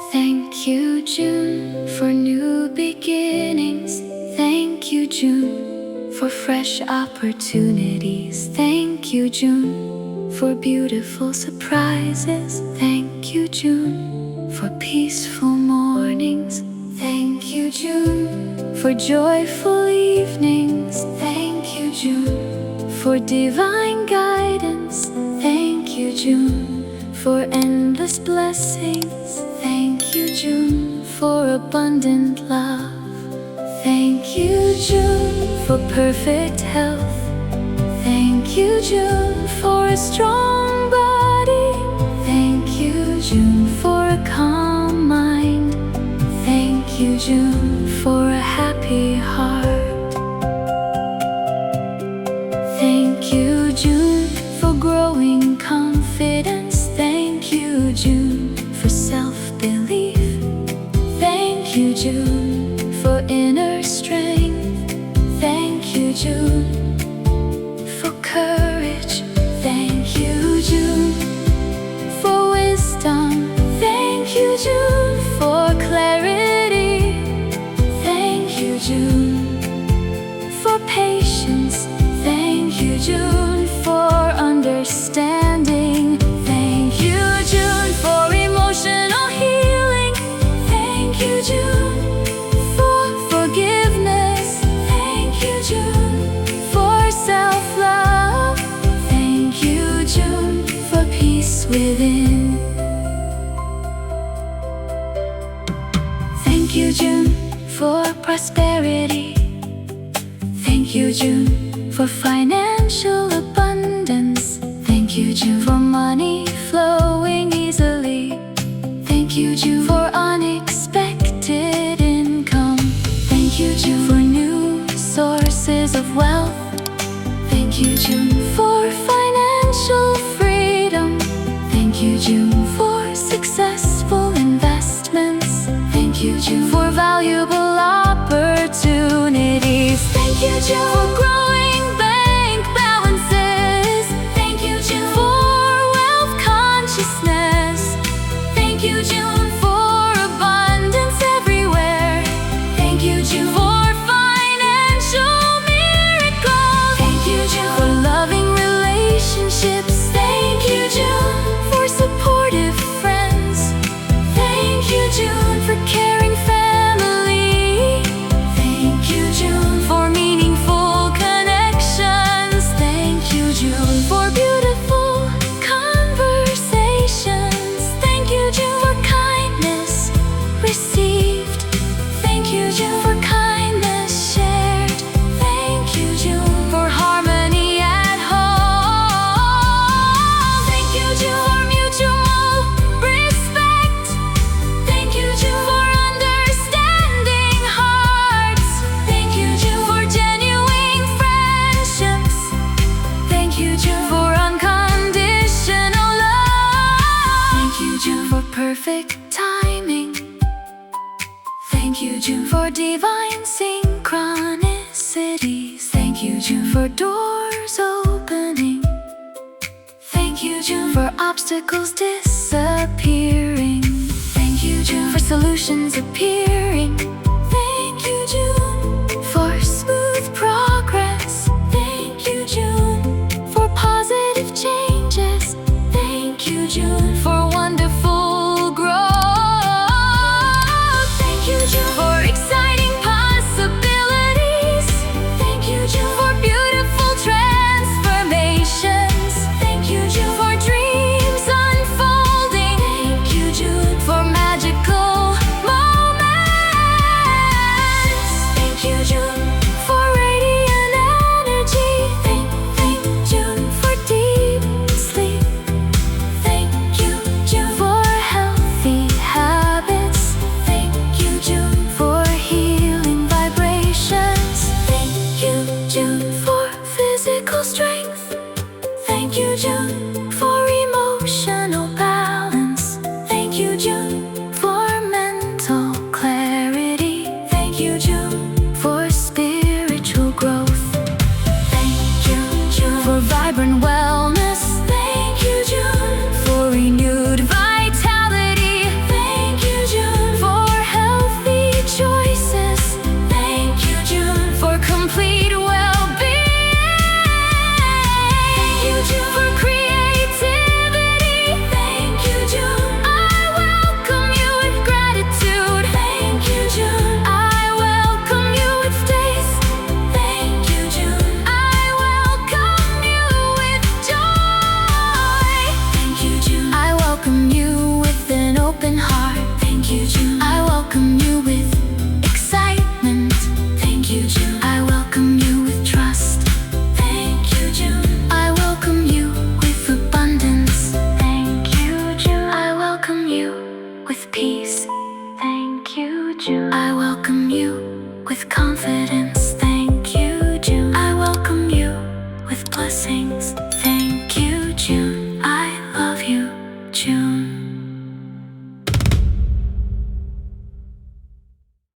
Thank you, June, for new beginnings. Thank you, June, for fresh opportunities. Thank you, June, for beautiful surprises. Thank you, June, for peaceful mornings. Thank you, June, for joyful evenings. Thank you, June, for divine guidance. Thank you, June, for endless blessings. Thank you, June, for abundant love. Thank you, June, for perfect health. Thank you, June, for a strong body. Thank you, June, for a calm mind. Thank you, June, for a happy heart. Thank you, June, for growing confidence. Thank you, June, for self-belief. Thank you, June, for inner strength. Thank you, June, for courage. Thank you, June, for wisdom. Thank you, June, for clarity. Thank you, June, for patience. Thank you, June, for understanding. Thank you, June, for emotional healing. Thank you, June, for forgiveness. Thank you, June, for self-love. Thank you, June, for peace within. Thank you, June, for prosperity. Thank you, June, for financial abundance. Thank you, June, for money flowing easily. Thank you, June, for unexpected income. Thank you, June, for new sources of wealth. Thank you, June, for financial freedom. Thank you, June, for successful investments. Thank you, June, for valuable opportunities. Thank you, June, for growing bank balances. Thank you, June, for wealth consciousness. Thank you, June, for abundance everywhere. Thank you, June, for financial miracles. Thank you, June, for loving relationships. Thank you, June, for supportive friends. Thank you, June, for caring family. Thank you, June, for meaningful connections. Thank you, June, for beautiful conversations. Thank you, June, for kindness received. Thank you, June, for kindness shared. Thank you, June, for harmony at home. Thank you, June, for mutual respect. Thank you, June, for understanding hearts. Thank you, June, for genuine friendships. Thank you, June, for unconditional love. Thank you, June, for perfect timing. Thank you, June, for divine synchronicities. Thank you, June, for doors opening. Thank you, June, for obstacles disappearing. Thank you, June, for solutions appearing. Thank you, June, for smooth progress. Thank you, June, for positive changes. Thank you, June, for wonderful growth. Thank you, June, for exciting possibilities. Thank you, June, for beautiful transformations. Thank you, June, for dreams unfolding. Thank you, June, for magical moments. Thank you, June, for radiant energy. Thank June, for deep sleep. Thank you, June.